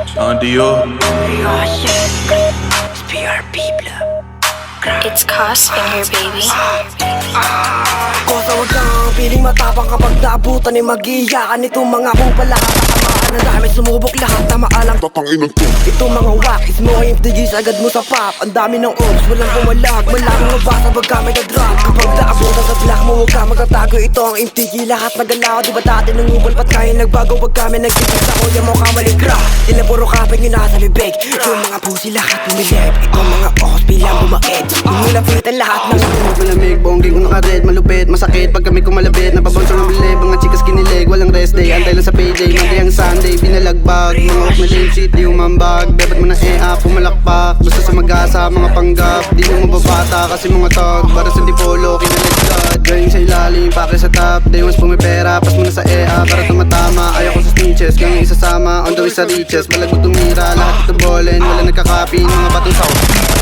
Sean Dior. It's Cos Finger, baby. Kosa wag kang piling matapang kapag naabutan ay mag-iiyakan. Itong mga kupal lahat tatamaan na dami sumubok lahat tamaalang Tatangin ng to. itong mga wakis mo ay MTG agad mo sa pop. Ang dami ng ops, walang pumalag, malabong mabasa pagka may na-drop. Kapag naabutan sa black mo, huwag ka magtatago. Ito ang MTG, lahat nagalaw. Di ba dati nang ubal, ba't kaya nagbago pag kami nagkikita sa kuya mo ka malikra? Tila puro kapit nyo nasa bibig. Yung mga pusi lahat pumilip. Itong mga ops bilang bumait. Umilapitan lahat ng Malamig, bongging ko naka-red, malupit, masakit pag kami kumalabit. Napabonsong ng bilib, mga chikas kinilig, walang rest day. Antay lang sa payday, Monday ang Sunday, binalagbag. Mga off na lame shit, di umambag. Bebat mo na pumalakpak. Basta sa mag-asa, mga panggap. Di na mababata kasi mga tag. Para sa dipolo, kinalaggad. Galing sa ilalim, pake sa top. Day once pumipera, pas mo na sa para tumatama. Ayaw ko sa snitches, kaya isasama. On the way sa riches, balagot tumira. Lahat ito bolen, wala nagkakapi. Mga batong south.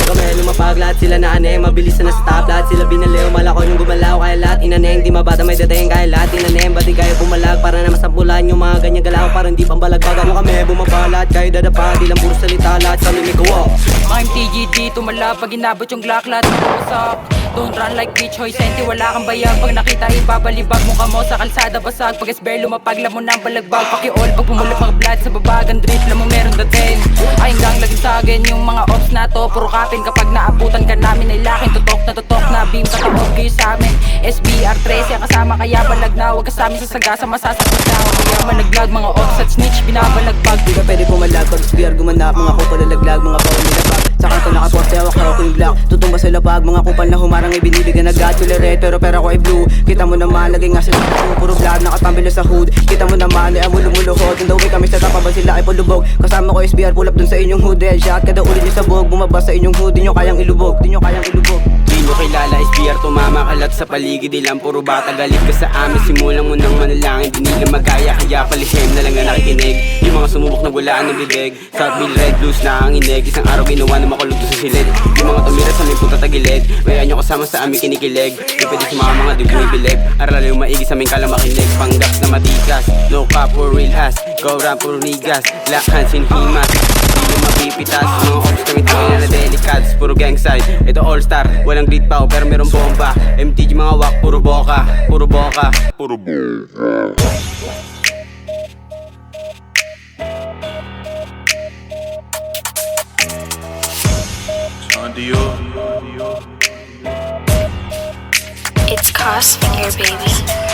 Kami lumapag, lahat sila na aneng. Mabilis na stop, lahat sila binaliw. Malako yung gumalaw, kaya lahat inaneng. Di mabata may dating, kaya lahat inaneng. Ba't di kayo bumalag, para na masampulan yung mga ganyan galaw. Para hindi pambalagbag ako kami, bumaba lahat kayo dadapa. Di lang puro salita, lahat kami may gawa. Mga MTGD, tumala pag inabot yung Glock, lahat wasak. Don't run like bitch, hoy senti, wala kang bayag. Pag nakita ibabalibag mukha mo sa kalsada basag. Pag esber lumapag, lam mo ng balagbag. Pakiol, pag pumulap ang blood sa babagan drip, lam mo meron dating. Ay hanggang lagi sa akin yung mga ops na to. Puro kapin kapag naabutan ka namin ay laking tutok na beam. Tatawag kayo sa amin, SBR 13 ang kasama kaya balag na. Huwag ka sa amin sasagasa, masasakot na. Kaya malaglag, mga ops at snitch, binabalagbag. Di ka pwede pumalag, pag SBR gumanap. Mga kupal lalaglag, mga bawal nilabag. Sa kanto nakaposte, hawak na ako yung black. Tutumba sa labag, mga kupal na humarang ay binibigyan na gatuleret. Pero pera ko ay blue. Kita mo naman, laging nga sila puro vlog, nakatambilo sa hood. Kita mo naman, ay amulumulohod. Ang daway kami sa tapabang sila ay pulubog. Kasama ko SBR, pull up dun sa inyong hood. Headshot, kada ulit nyo sa bog. Bumaba sa inyong hood, di nyo kayang ilubog. Di nyo kayang ilubog. Di nyo kilala, SBR tumama kalat sa paligid. Ilang puro bata, galit ka sa amin. Simulan mo nang manalangin, di nila magaya. Kaya palishem na lang na nakikinig. Yung mga sumubok na gulaan ng bibig. Southville Red Blues na ang inig. Isang araw ginawa na makulog to sa silid. Yung mga tumira sa may punta tagilid. Mayroon nyo kasama sa aming kinikilig. Di pwede sumama mga di bumibilib. Arala yung maigi sa aming kalamakinig. Panggaps na matikas, no cap or real ass. Go rap puro nigas, black hands in himas. Di nyo mapipitas, mga ops kami tangin na delicats. Puro gang side, ito all star. Walang grid pa pero meron bomba. MTG mga wak, puro boka. Puro boka, puro boka. Sean Dior. It's Cos Finger, baby.